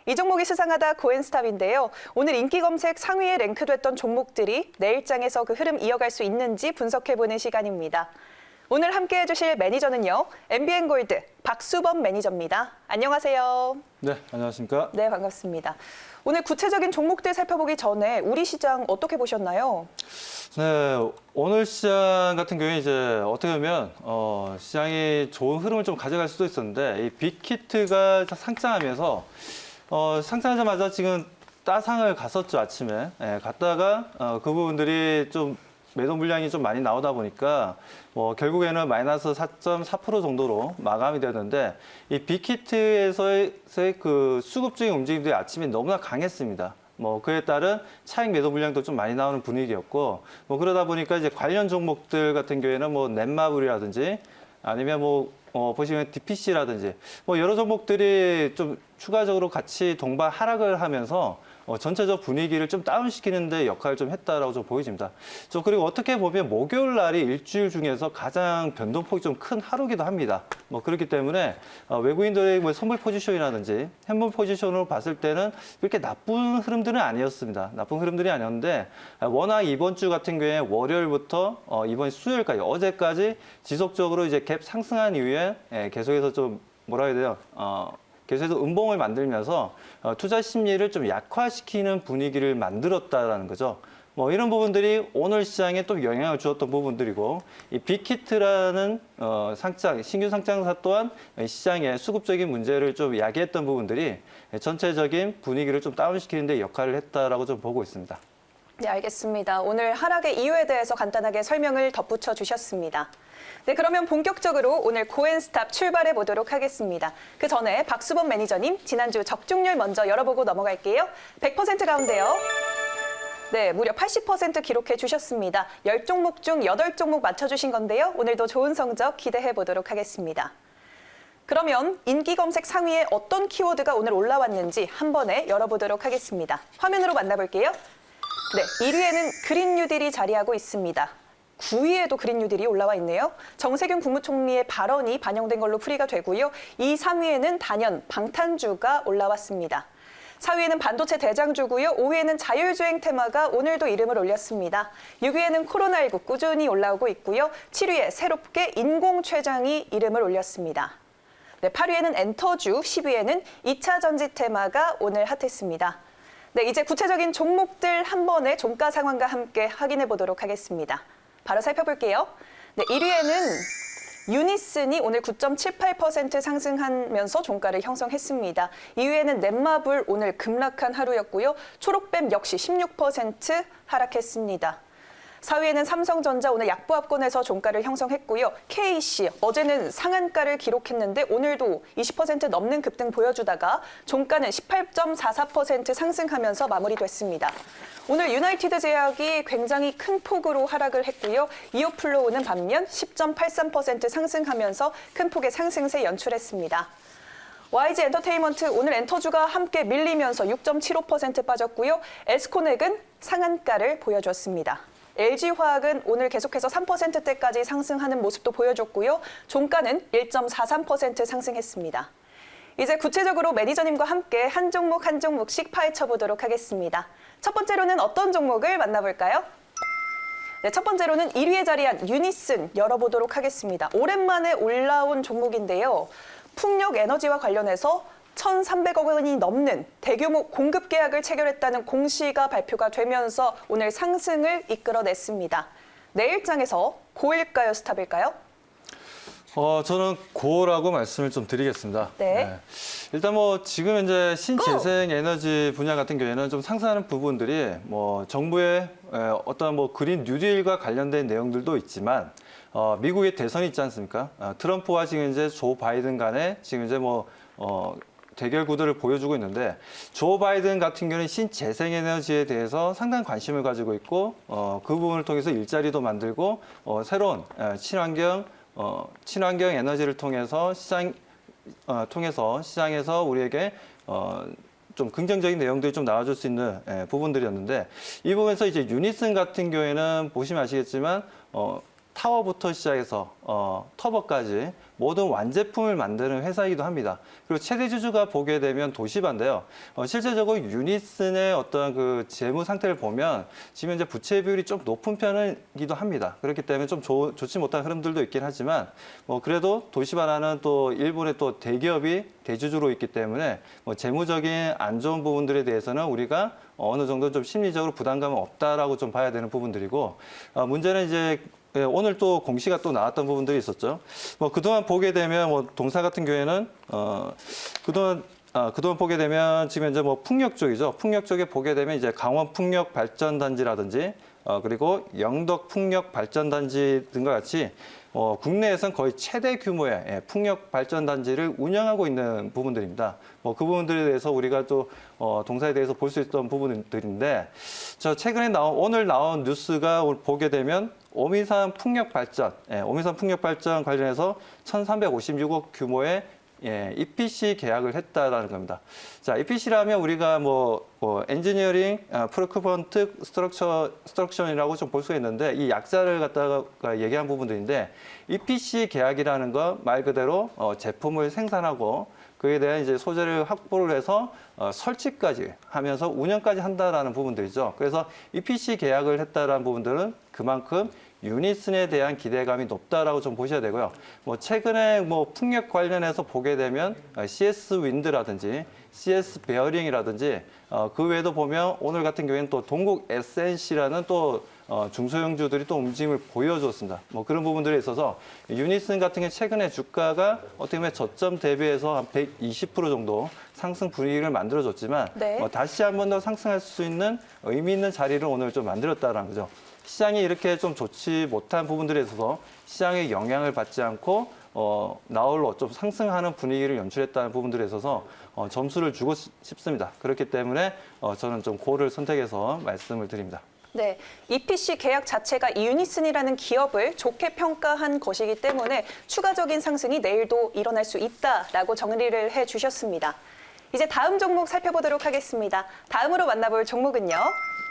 이 종목이 수상하다 고엔스탑인데요. 오늘 인기 검색 상위에 랭크됐던 종목들이 내일장에서 그 흐름 이어갈 수 있는지 분석해보는 시간입니다. 오늘 함께 해주실 매니저는요. MBN골드 박수범 매니저입니다. 안녕하세요. 네, 안녕하십니까? 네, 반갑습니다. 오늘 구체적인 종목들 살펴보기 전에 우리 시장 어떻게 보셨나요? 네, 오늘 시장 같은 경우에 이제 어떻게 보면 시장이 좋은 흐름을 좀 가져갈 수도 있었는데 이 빅히트가 상장하면서 상장하자마자 지금 따상을 갔었죠, 아침에. 예, 갔다가 그 부분들이 좀 매도 물량이 좀 많이 나오다 보니까 결국에는 마이너스 4.4% 정도로 마감이 되었는데 이 빅히트에서의 그 수급적인 움직임들이 아침에 너무나 강했습니다. 그에 따른 차익 매도 물량도 좀 많이 나오는 분위기였고 그러다 보니까 이제 관련 종목들 같은 경우에는 넷마블이라든지 아니면 보시면 DPC라든지 여러 종목들이 좀 추가적으로 같이 동반 하락을 하면서 전체적 분위기를 좀 다운시키는 데 역할을 좀 했다라고 좀 보여집니다. 그리고 어떻게 보면 목요일 날이 일주일 중에서 가장 변동폭이 좀 큰 하루기도 합니다. 그렇기 때문에 외국인들의 선물 포지션이라든지 현물 포지션으로 봤을 때는 그렇게 나쁜 흐름들은 아니었습니다. 나쁜 흐름들이 아니었는데 워낙 이번 주 같은 경우에 월요일부터 이번 수요일까지 어제까지 지속적으로 이제 갭 상승한 이후에 계속해서 좀 뭐라 해야 돼요? 계속해서 음봉을 만들면서 투자 심리를 좀 약화시키는 분위기를 만들었다라는 거죠. 이런 부분들이 오늘 시장에 또 영향을 주었던 부분들이고 이 빅히트라는 신규 상장사 또한 시장의 수급적인 문제를 좀 야기했던 부분들이 전체적인 분위기를 좀 다운시키는 데 역할을 했다라고 좀 보고 있습니다. 네, 알겠습니다. 오늘 하락의 이유에 대해서 간단하게 설명을 덧붙여 주셨습니다. 네, 그러면 본격적으로 오늘 고엔스탑 출발해 보도록 하겠습니다. 그 전에 박수범 매니저님, 지난주 적중률 먼저 열어보고 넘어갈게요. 100% 가운데요. 네, 무려 80% 기록해 주셨습니다. 10종목 중 8종목 맞춰주신 건데요. 오늘도 좋은 성적 기대해 보도록 하겠습니다. 그러면 인기 검색 상위에 어떤 키워드가 오늘 올라왔는지 한 번에 열어보도록 하겠습니다. 화면으로 만나볼게요. 네, 1위에는 그린 뉴딜이 자리하고 있습니다. 9위에도 그린 뉴딜이 올라와 있네요. 정세균 국무총리의 발언이 반영된 걸로 풀이가 되고요. 2, 3위에는 단연 방탄주가 올라왔습니다. 4위에는 반도체 대장주고요. 5위에는 자율주행 테마가 오늘도 이름을 올렸습니다. 6위에는 코로나19 꾸준히 올라오고 있고요. 7위에 새롭게 인공췌장이 이름을 올렸습니다. 네, 8위에는 엔터주, 10위에는 2차 전지 테마가 오늘 핫했습니다. 네, 이제 구체적인 종목들 한 번에 종가 상황과 함께 확인해 보도록 하겠습니다. 바로 살펴볼게요. 네, 1위에는 유니슨이 오늘 9.78% 상승하면서 종가를 형성했습니다. 2위에는 넷마블 오늘 급락한 하루였고요. 초록뱀 역시 16% 하락했습니다. 4위에는 삼성전자 오늘 약보합권에서 종가를 형성했고요. KC 어제는 상한가를 기록했는데 오늘도 20% 넘는 급등 보여주다가 종가는 18.44% 상승하면서 마무리됐습니다. 오늘 유나이티드 제약이 굉장히 큰 폭으로 하락을 했고요. 이오플로우는 반면 10.83% 상승하면서 큰 폭의 상승세 연출했습니다. YG 엔터테인먼트 오늘 엔터주가 함께 밀리면서 6.75% 빠졌고요. 에스코넥은 상한가를 보여줬습니다. LG화학은 오늘 계속해서 3%대까지 상승하는 모습도 보여줬고요. 종가는 1.43% 상승했습니다. 이제 구체적으로 매니저님과 함께 한 종목 한 종목씩 파헤쳐 보도록 하겠습니다. 첫 번째로는 어떤 종목을 만나볼까요? 네, 첫 번째로는 1위에 자리한 유니슨 열어보도록 하겠습니다. 오랜만에 올라온 종목인데요. 풍력 에너지와 관련해서 1,300억 원이 넘는 대규모 공급 계약을 체결했다는 공시가 발표가 되면서 오늘 상승을 이끌어냈습니다. 내일장에서 고일까요, 스탑일까요? 저는 고라고 말씀을 좀 드리겠습니다. 네. 일단 지금 현재 신재생 에너지 분야 같은 경우에는 좀 상승하는 부분들이 정부의 어떤 그린 뉴딜과 관련된 내용들도 있지만 미국의 대선이 있지 않습니까? 트럼프와 지금 이제 조 바이든 간에 지금 이제 대결 구도를 보여주고 있는데 조 바이든 같은 경우는 신재생에너지에 대해서 상당한 관심을 가지고 있고 그 부분을 통해서 일자리도 만들고 새로운 친환경 에너지를 통해서 시장에서 우리에게 좀 긍정적인 내용들이 좀 나와줄 수 있는 부분들이었는데 이 부분에서 이제 유니슨 같은 경우에는 보시면 아시겠지만 타워부터 시작해서 터보까지 모든 완제품을 만드는 회사이기도 합니다. 그리고 최대 주주가 보게 되면 도시바인데요. 실제적으로 유니슨의 어떤 그 재무 상태를 보면 지금 현재 부채 비율이 좀 높은 편이기도 합니다. 그렇기 때문에 좀 좋지 못한 흐름들도 있긴 하지만 그래도 도시바라는 또 일본의 또 대기업이 대주주로 있기 때문에 재무적인 안 좋은 부분들에 대해서는 우리가 어느 정도 좀 심리적으로 부담감은 없다라고 좀 봐야 되는 부분들이고 문제는 이제 오늘 또 공시가 또 나왔던 부분들이 있었죠. 그동안 보게 되면 동사 같은 경우에는 그동안 보게 되면 지금 현재 풍력 쪽이죠. 풍력 쪽에 보게 되면 이제 강원 풍력 발전단지라든지 그리고 영덕 풍력 발전단지 등과 같이 국내에선 거의 최대 규모의 풍력 발전단지를 운영하고 있는 부분들입니다. 그 부분들에 대해서 우리가 또 동사에 대해서 볼 수 있던 부분들인데, 최근에 오늘 나온 뉴스가 보게 되면 오미산 풍력 발전 관련해서 1,356억 규모의 EPC 계약을 했다라는 겁니다. 자, EPC라면 우리가 엔지니어링 프로큐먼트 스트럭션이라고 좀 볼 수가 있는데 이 약자를 갖다가 얘기한 부분들인데 EPC 계약이라는 건 말 그대로 제품을 생산하고 그에 대한 이제 소재를 확보를 해서 설치까지 하면서 운영까지 한다라는 부분들이죠. 그래서 EPC 계약을 했다라는 부분들은 그만큼 유니슨에 대한 기대감이 높다라고 좀 보셔야 되고요. 최근에 풍력 관련해서 보게 되면 CS 윈드라든지 CS 베어링이라든지 그 외에도 보면 오늘 같은 경우에는 또 동국 SNC라는 또 중소형주들이 또 움직임을 보여줬습니다. 그런 부분들에 있어서 유니슨 같은 경우 최근에 주가가 어떻게 보면 저점 대비해서 한 120% 정도 상승 분위기를 만들어줬지만 네. 다시 한 번 더 상승할 수 있는 의미 있는 자리를 오늘 좀 만들었다는 거죠. 시장이 이렇게 좀 좋지 못한 부분들에 있어서 시장의 영향을 받지 않고 나홀로 좀 상승하는 분위기를 연출했다는 부분들에 있어서 점수를 주고 싶습니다. 그렇기 때문에 저는 좀 고를 선택해서 말씀을 드립니다. 네, EPC 계약 자체가 이 유니슨이라는 기업을 좋게 평가한 것이기 때문에 추가적인 상승이 내일도 일어날 수 있다라고 정리를 해주셨습니다. 이제 다음 종목 살펴보도록 하겠습니다. 다음으로 만나볼 종목은요.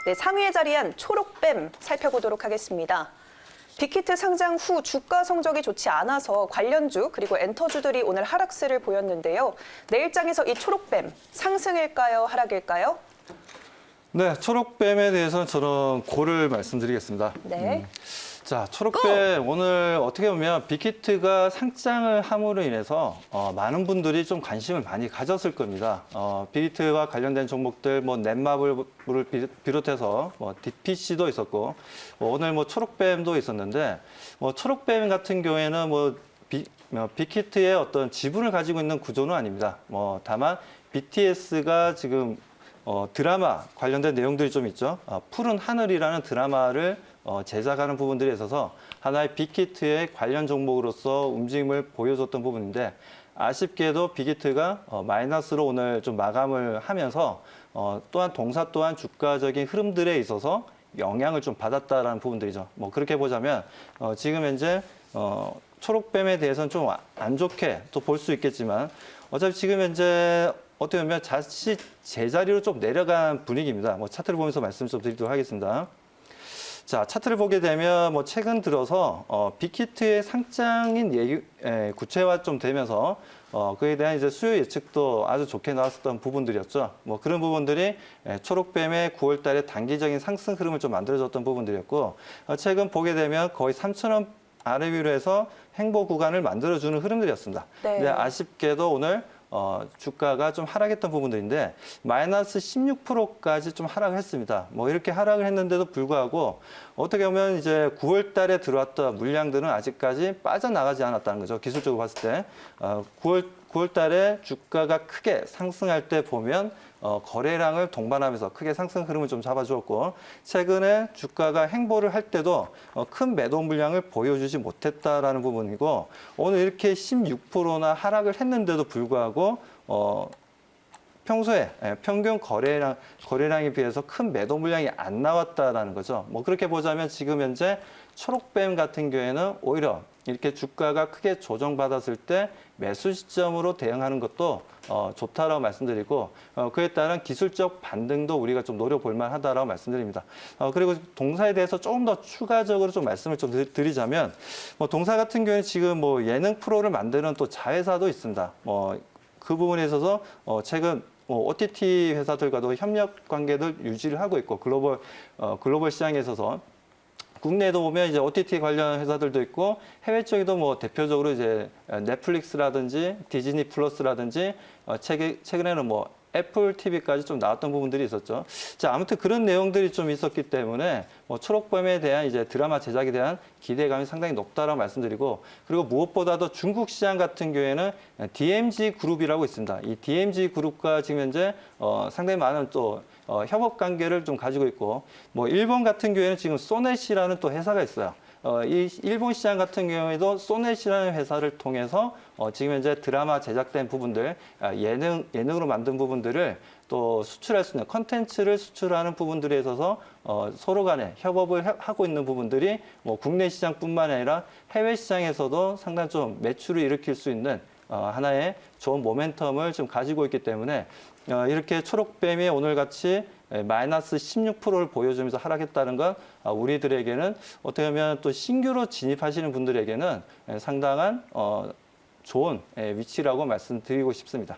네, 상위에 자리한 초록뱀 살펴보도록 하겠습니다. 빅히트 상장 후 주가 성적이 좋지 않아서 관련주 그리고 엔터주들이 오늘 하락세를 보였는데요. 내일장에서 이 초록뱀 상승일까요? 하락일까요? 네, 초록뱀에 대해서는 저는 고를 말씀드리겠습니다. 네. 자, 초록뱀 오늘 어떻게 보면 빅히트가 상장을 함으로 인해서 많은 분들이 좀 관심을 많이 가졌을 겁니다. 빅히트와 관련된 종목들, 넷마블을 비롯해서 DPC도 있었고 오늘 초록뱀도 있었는데 초록뱀 같은 경우에는 빅히트의 어떤 지분을 가지고 있는 구조는 아닙니다. 다만 BTS가 지금 드라마 관련된 내용들이 좀 있죠. 푸른 하늘이라는 드라마를 제작하는 부분들에 있어서 하나의 빅히트의 관련 종목으로서 움직임을 보여줬던 부분인데 아쉽게도 빅히트가 마이너스로 오늘 좀 마감을 하면서 또한 동사 또한 주가적인 흐름들에 있어서 영향을 좀 받았다라는 부분들이죠. 그렇게 보자면 지금 현재 초록뱀에 대해서는 좀 안 좋게 또 볼 수 있겠지만 어차피 지금 현재 어떻게 보면 자칫 제자리로 좀 내려간 분위기입니다. 차트를 보면서 말씀 좀 드리도록 하겠습니다. 자, 차트를 보게 되면 최근 들어서 빅히트의 상장인 구체화 좀 되면서 그에 대한 이제 수요 예측도 아주 좋게 나왔었던 부분들이었죠. 그런 부분들이 초록뱀의 9월 달에 단기적인 상승 흐름을 좀 만들어줬던 부분들이었고 최근 보게 되면 거의 3,000원 아래 위로 해서 행보 구간을 만들어주는 흐름들이었습니다. 네. 근데 아쉽게도 오늘 주가가 좀 하락했던 부분들인데 마이너스 16%까지 좀 하락을 했습니다. 이렇게 하락을 했는데도 불구하고 어떻게 보면 이제 9월 달에 들어왔던 물량들은 아직까지 빠져나가지 않았다는 거죠. 기술적으로 봤을 때 9월 달에 주가가 크게 상승할 때 보면 거래량을 동반하면서 크게 상승 흐름을 좀 잡아주었고 최근에 주가가 행보를 할 때도 큰 매도 물량을 보여주지 못했다라는 부분이고 오늘 이렇게 16%나 하락을 했는데도 불구하고 평소에 평균 거래량에 비해서 큰 매도 물량이 안 나왔다라는 거죠. 그렇게 보자면 지금 현재 초록뱀 같은 경우에는 오히려 이렇게 주가가 크게 조정받았을 때 매수 시점으로 대응하는 것도 좋다라고 말씀드리고 그에 따른 기술적 반등도 우리가 좀 노려볼 만하다라고 말씀드립니다. 그리고 동사에 대해서 조금 더 추가적으로 좀 말씀을 좀 드리자면 동사 같은 경우에 지금 예능 프로를 만드는 또 자회사도 있습니다. 그 부분에 있어서 최근 OTT 회사들과도 협력 관계를 유지를 하고 있고 글로벌 시장에 있어서 국내에도 보면 이제 OTT 관련 회사들도 있고 해외 쪽에도 대표적으로 이제 넷플릭스라든지 디즈니 플러스라든지 최근에는 애플 TV까지 좀 나왔던 부분들이 있었죠. 자, 아무튼 그런 내용들이 좀 있었기 때문에 초록범에 대한 이제 드라마 제작에 대한 기대감이 상당히 높다라고 말씀드리고 그리고 무엇보다도 중국 시장 같은 경우에는 DMG 그룹이라고 있습니다. 이 DMG 그룹과 지금 현재 상당히 많은 또 협업 관계를 좀 가지고 있고 일본 같은 경우에는 지금 소넷이라는 또 회사가 있어요. 이 일본 시장 같은 경우에도 소넷이라는 회사를 통해서 지금 현재 드라마 제작된 부분들, 예능으로 만든 부분들을 또 수출할 수 있는 컨텐츠를 수출하는 부분들에 있어서 서로 간에 협업을 하고 있는 부분들이 국내 시장뿐만 아니라 해외 시장에서도 상당히 좀 매출을 일으킬 수 있는 하나의 좋은 모멘텀을 좀 가지고 있기 때문에 이렇게 초록뱀이 오늘같이 마이너스 16%를 보여주면서 하락했다는 건 우리들에게는 어떻게 보면 또 신규로 진입하시는 분들에게는 상당한 좋은 위치라고 말씀드리고 싶습니다.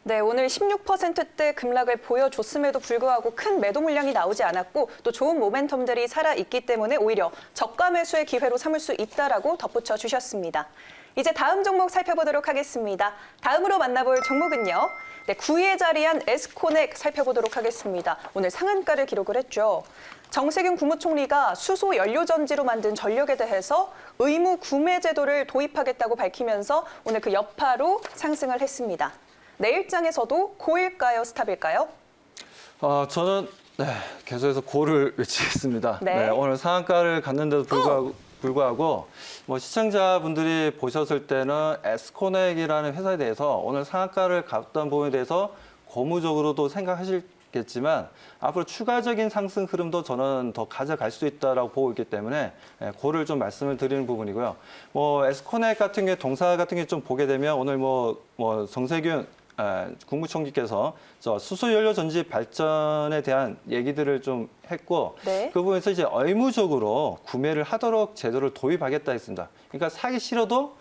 네, 오늘 16%대 급락을 보여줬음에도 불구하고 큰 매도 물량이 나오지 않았고 또 좋은 모멘텀들이 살아있기 때문에 오히려 저가 매수의 기회로 삼을 수 있다라고 덧붙여 주셨습니다. 이제 다음 종목 살펴보도록 하겠습니다. 다음으로 만나볼 종목은요. 네, 9위에 자리한 에스코넥 살펴보도록 하겠습니다. 오늘 상한가를 기록을 했죠. 정세균 국무총리가 수소 연료전지로 만든 전력에 대해서 의무 구매 제도를 도입하겠다고 밝히면서 오늘 그 여파로 상승을 했습니다. 내일장에서도 고일까요, 스탑일까요? 저는 계속해서 고를 외치겠습니다. 네. 오늘 상한가를 갔는데도 불구하고 시청자분들이 보셨을 때는 에스코넥이라는 회사에 대해서 오늘 상한가를 갔던 부분에 대해서 고무적으로도 생각하시겠지만 앞으로 추가적인 상승 흐름도 저는 더 가져갈 수 있다라고 보고 있기 때문에 고를 좀 말씀을 드리는 부분이고요. 에스코넥 같은 경우 동사 같은 경우 좀 보게 되면 오늘 정세균 국무총리께서 수소연료 전지 발전에 대한 얘기들을 좀 했고 네. 그 부분에서 이제 의무적으로 구매를 하도록 제도를 도입하겠다 했습니다. 그러니까 사기 싫어도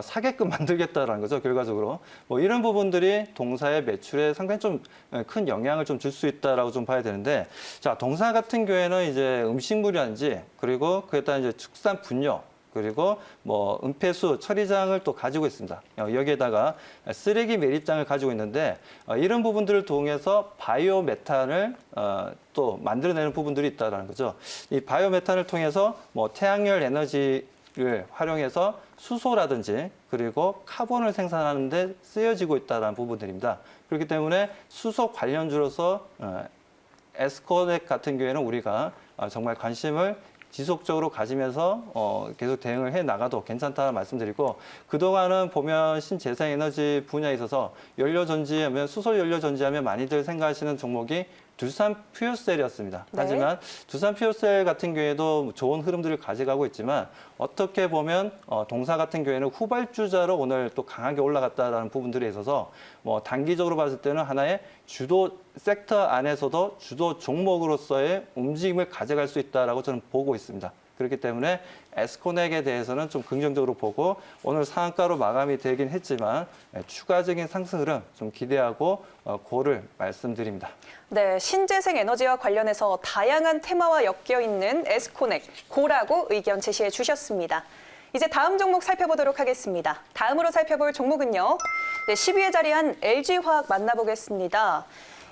사게끔 만들겠다라는 거죠, 결과적으로. 이런 부분들이 동사의 매출에 상당히 좀 큰 영향을 좀 줄 수 있다라고 좀 봐야 되는데, 자, 동사 같은 경우에는 이제 음식물이라든지 그리고 그에 따른 이제 축산 분뇨 그리고 은폐수 처리장을 또 가지고 있습니다. 여기에다가 쓰레기 매립장을 가지고 있는데 이런 부분들을 통해서 바이오 메탄을 또 만들어내는 부분들이 있다는 거죠. 이 바이오 메탄을 통해서 태양열 에너지를 활용해서 수소라든지 그리고 카본을 생산하는 데 쓰여지고 있다는 부분들입니다. 그렇기 때문에 수소 관련주로서 에스코넥 같은 경우에는 우리가 정말 관심을 지속적으로 가지면서 계속 대응을 해 나가도 괜찮다는 말씀드리고, 그동안은 보면 신재생에너지 분야에 있어서 연료전지하면 수소 연료전지하면 많이들 생각하시는 종목이 두산 퓨어셀이었습니다. 네. 하지만 두산 퓨어셀 같은 경우에도 좋은 흐름들을 가져가고 있지만 어떻게 보면 동사 같은 경우에는 후발주자로 오늘 또 강하게 올라갔다라는 부분들에 있어서 단기적으로 봤을 때는 하나의 주도 섹터 안에서도 주도 종목으로서의 움직임을 가져갈 수 있다라고 저는 보고 있습니다. 그렇기 때문에 에스코넥에 대해서는 좀 긍정적으로 보고 오늘 상한가로 마감이 되긴 했지만 추가적인 상승 흐름 좀 기대하고 고를 말씀드립니다. 네, 신재생 에너지와 관련해서 다양한 테마와 엮여 있는 에스코넥, 고라고 의견 제시해 주셨습니다. 이제 다음 종목 살펴보도록 하겠습니다. 다음으로 살펴볼 종목은요. 네, 10위에 자리한 LG화학 만나보겠습니다.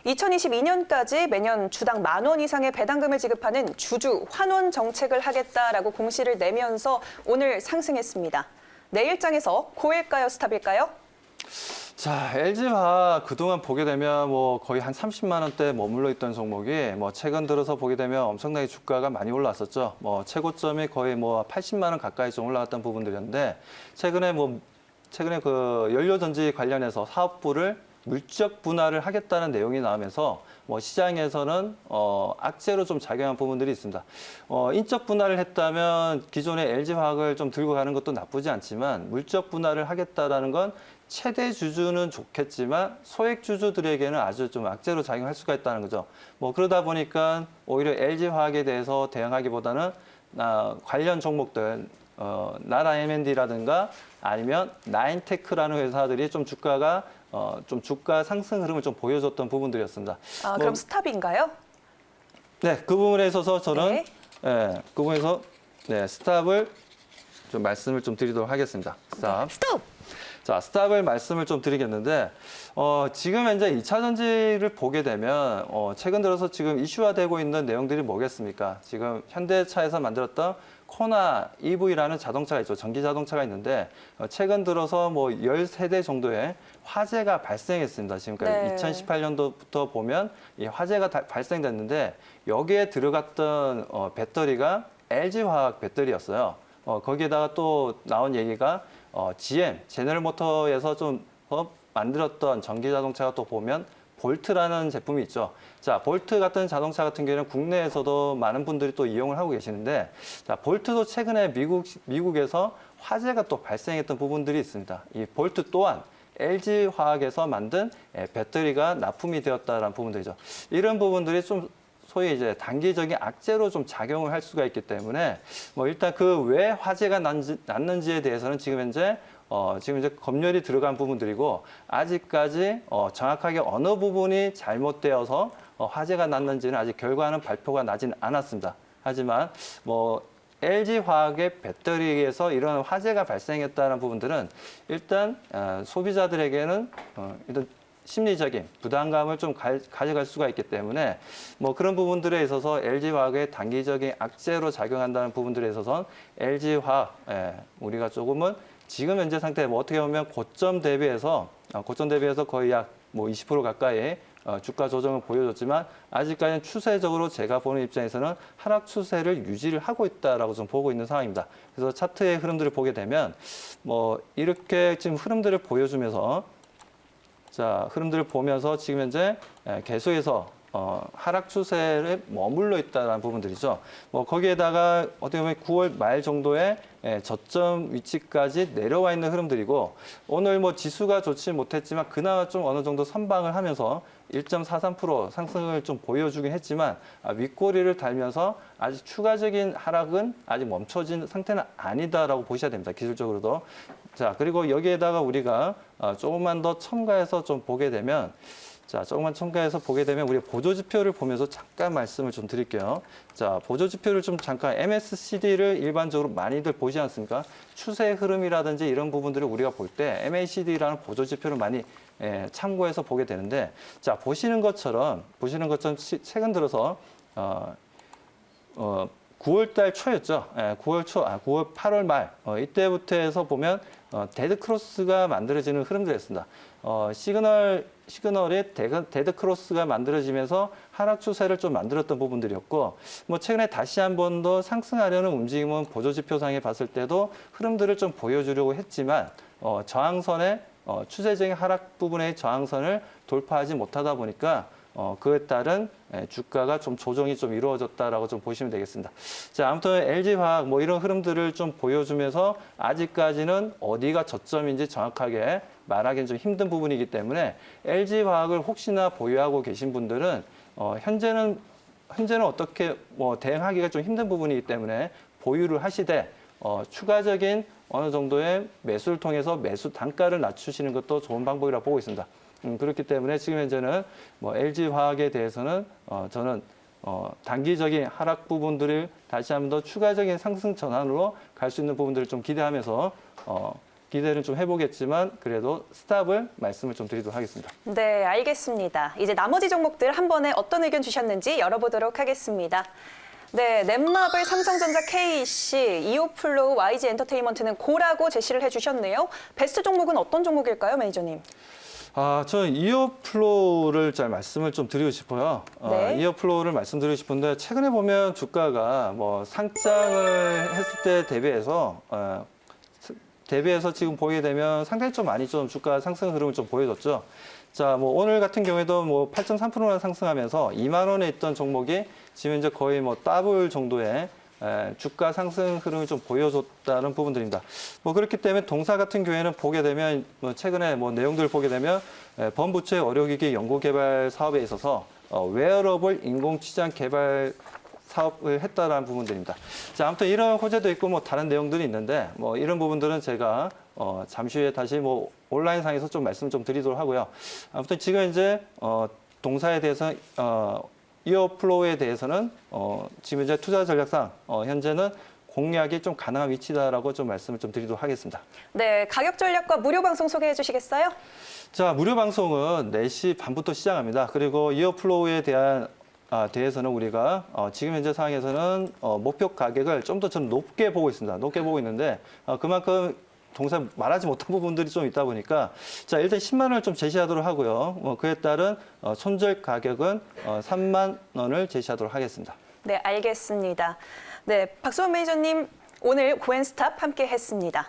2022년까지 매년 주당 10,000원 이상의 배당금을 지급하는 주주 환원 정책을 하겠다라고 공시를 내면서 오늘 상승했습니다. 내일장에서 고일까요, 스탑일까요? 자, LG화학 그동안 보게 되면 거의 한 30만 원대 머물러 있던 종목이 최근 들어서 보게 되면 엄청나게 주가가 많이 올랐었죠. 최고점이 거의 80만 원 가까이 좀 올라갔던 부분들이었는데 최근에 그 연료전지 관련해서 사업부를 물적 분할을 하겠다는 내용이 나오면서 뭐 시장에서는 악재로 좀 작용한 부분들이 있습니다. 인적 분할을 했다면 기존의 LG화학을 좀 들고 가는 것도 나쁘지 않지만 물적 분할을 하겠다라는 건 최대 주주는 좋겠지만 소액 주주들에게는 아주 좀 악재로 작용할 수가 있다는 거죠. 뭐 그러다 보니까 오히려 LG화학에 대해서 대응하기보다는 관련 종목들 나라 M&D라든가 아니면 나인테크라는 회사들이 좀 주가가 좀 주가 상승 흐름을 좀 보여줬던 부분들이었습니다. 아, 그럼 스탑인가요? 네, 그 부분에 있어서 저는 네. 그 부분에서 스탑을 좀 말씀을 좀 드리도록 하겠습니다. 스탑. 스톱! 자, 스탑을 말씀을 좀 드리겠는데, 지금 현재 2차 전지를 보게 되면, 최근 들어서 지금 이슈화되고 있는 내용들이 뭐겠습니까? 지금 현대차에서 만들었던 코나 EV라는 자동차가 있죠. 전기 자동차가 있는데, 최근 들어서 뭐 13대 정도의 화재가 발생했습니다. 지금까지 네. 2018년도부터 보면 이 화재가 발생됐는데, 여기에 들어갔던 배터리가 LG화학 배터리였어요. 거기에다가 또 나온 얘기가 GM, 제너럴모터에서 좀 만들었던 전기 자동차가 또 보면 볼트라는 제품이 있죠. 자, 볼트 같은 자동차 같은 경우에는 국내에서도 많은 분들이 또 이용을 하고 계시는데, 자, 볼트도 최근에 미국에서 화재가 또 발생했던 부분들이 있습니다. 이 볼트 또한 LG화학에서 만든 배터리가 납품이 되었다는 부분들이죠. 이런 부분들이 좀 소위 이제 단기적인 악재로 좀 작용을 할 수가 있기 때문에 뭐 일단 그 왜 화재가 났는지에 대해서는 지금 현재 검열이 들어간 부분들이고 아직까지 정확하게 어느 부분이 잘못되어서 화재가 났는지는 아직 결과는 발표가 나지는 않았습니다. 하지만 뭐 LG화학의 배터리에서 이런 화재가 발생했다는 부분들은 일단 소비자들에게는 일단 심리적인 부담감을 좀 가져갈 수가 있기 때문에 뭐 그런 부분들에 있어서 LG화학의 단기적인 악재로 작용한다는 부분들에 있어서는 LG화학 우리가 조금은 지금 현재 상태 뭐 어떻게 보면 고점 대비해서 거의 약 뭐 20% 가까이 주가 조정을 보여줬지만 아직까지는 추세적으로 제가 보는 입장에서는 하락 추세를 유지를 하고 있다라고 좀 보고 있는 상황입니다. 그래서 차트의 흐름들을 보게 되면 뭐 이렇게 지금 흐름들을 보여주면서 자, 흐름들을 보면서 지금 현재 계속해서 하락 추세에 머물러 있다는 부분들이죠. 뭐 거기에다가 어떻게 보면 9월 말 정도에 저점 위치까지 내려와 있는 흐름들이고 오늘 뭐 지수가 좋지 못했지만 그나마 좀 어느 정도 선방을 하면서 1.43% 상승을 좀 보여주긴 했지만 윗꼬리를 달면서 아직 추가적인 하락은 아직 멈춰진 상태는 아니다라고 보셔야 됩니다. 기술적으로도. 자, 그리고 여기에다가 우리가 조금만 더 첨가해서 좀 보게 되면 자, 조금만 첨가해서 보게 되면 우리 보조지표를 보면서 잠깐 말씀을 좀 드릴게요. 자, 보조지표를 좀 잠깐 MACD를 일반적으로 많이들 보지 않습니까? 추세 흐름이라든지 이런 부분들을 우리가 볼 때 MACD라는 보조지표를 많이 참고해서 보게 되는데 자, 보시는 것처럼 최근 들어서 9월 달 초였죠. 9월 8월 말 이때부터 해서 보면 데드 크로스가 만들어지는 흐름들이었습니다. 시그널의 데드 크로스가 만들어지면서 하락 추세를 좀 만들었던 부분들이었고, 뭐 최근에 다시 한 번 더 상승하려는 움직임은 보조지표상에 봤을 때도 흐름들을 좀 보여주려고 했지만 저항선의 추세적인 하락 부분의 저항선을 돌파하지 못하다 보니까 그에 따른 주가가 좀 조정이 좀 이루어졌다라고 좀 보시면 되겠습니다. 자, 아무튼 LG화학 뭐 이런 흐름들을 좀 보여주면서 아직까지는 어디가 저점인지 정확하게 말하기는 좀 힘든 부분이기 때문에 LG화학을 혹시나 보유하고 계신 분들은 현재는 어떻게 뭐 대응하기가 좀 힘든 부분이기 때문에 보유를 하시되 추가적인 어느 정도의 매수를 통해서 매수 단가를 낮추시는 것도 좋은 방법이라고 보고 있습니다. 그렇기 때문에 지금 현재는 뭐 LG화학에 대해서는 저는 단기적인 하락 부분들을 다시 한 번 더 추가적인 상승 전환으로 갈 수 있는 부분들을 좀 기대하면서 기대를 좀 해보겠지만 그래도 스탑을 말씀을 좀 드리도록 하겠습니다. 네, 알겠습니다. 이제 나머지 종목들 한 번에 어떤 의견 주셨는지 열어보도록 하겠습니다. 네, 넷마블, 삼성전자, KC, 이오플로우, YG엔터테인먼트는 고라고 제시를 해주셨네요. 베스트 종목은 어떤 종목일까요, 매니저님? 저는 이어플로우를 잘 말씀을 좀 드리고 싶어요. 네. 이어플로우를 말씀드리고 싶은데 최근에 보면 주가가 뭐 상장을 했을 때 대비해서 지금 보게 되면 상당히 좀 많이 좀 주가 상승 흐름을 좀 보여줬죠. 자, 뭐 오늘 같은 경우에도 뭐 8.3%나 상승하면서 2만 원에 있던 종목이 지금 이제 거의 뭐 더블 정도의 주가 상승 흐름을 좀 보여줬다는 부분들입니다. 뭐 그렇기 때문에 동사 같은 경우에는 보게 되면 뭐 최근에 뭐 내용들을 보게 되면 범부처의 의료기기 연구개발 사업에 있어서 웨어러블 인공치장 개발 사업을 했다라는 부분들입니다. 자, 아무튼 이런 호재도 있고 뭐 다른 내용들이 있는데 뭐 이런 부분들은 제가 잠시 후에 다시 뭐 온라인상에서 좀 말씀 좀 드리도록 하고요. 아무튼 지금 이제 동사에 대해서 이어플로우에 대해서는 지금 이제 투자 전략상 현재는 공략이 좀 가능한 위치다라고 좀 말씀을 좀 드리도록 하겠습니다. 네, 가격 전략과 무료 방송 소개해 주시겠어요? 자, 무료 방송은 4시 반부터 시작합니다. 그리고 이어플로우에 대해서는 우리가 지금 현재 상황에서는 목표 가격을 좀 더 저는 높게 보고 있습니다. 높게 보고 있는데 그만큼 동사 말하지 못한 부분들이 좀 있다 보니까 자, 일단 10만 원을 좀 제시하도록 하고요. 그에 따른 손절 가격은 3만 원을 제시하도록 하겠습니다. 네, 알겠습니다. 네, 박수원 매니저님 오늘 고엔스탑 함께 했습니다.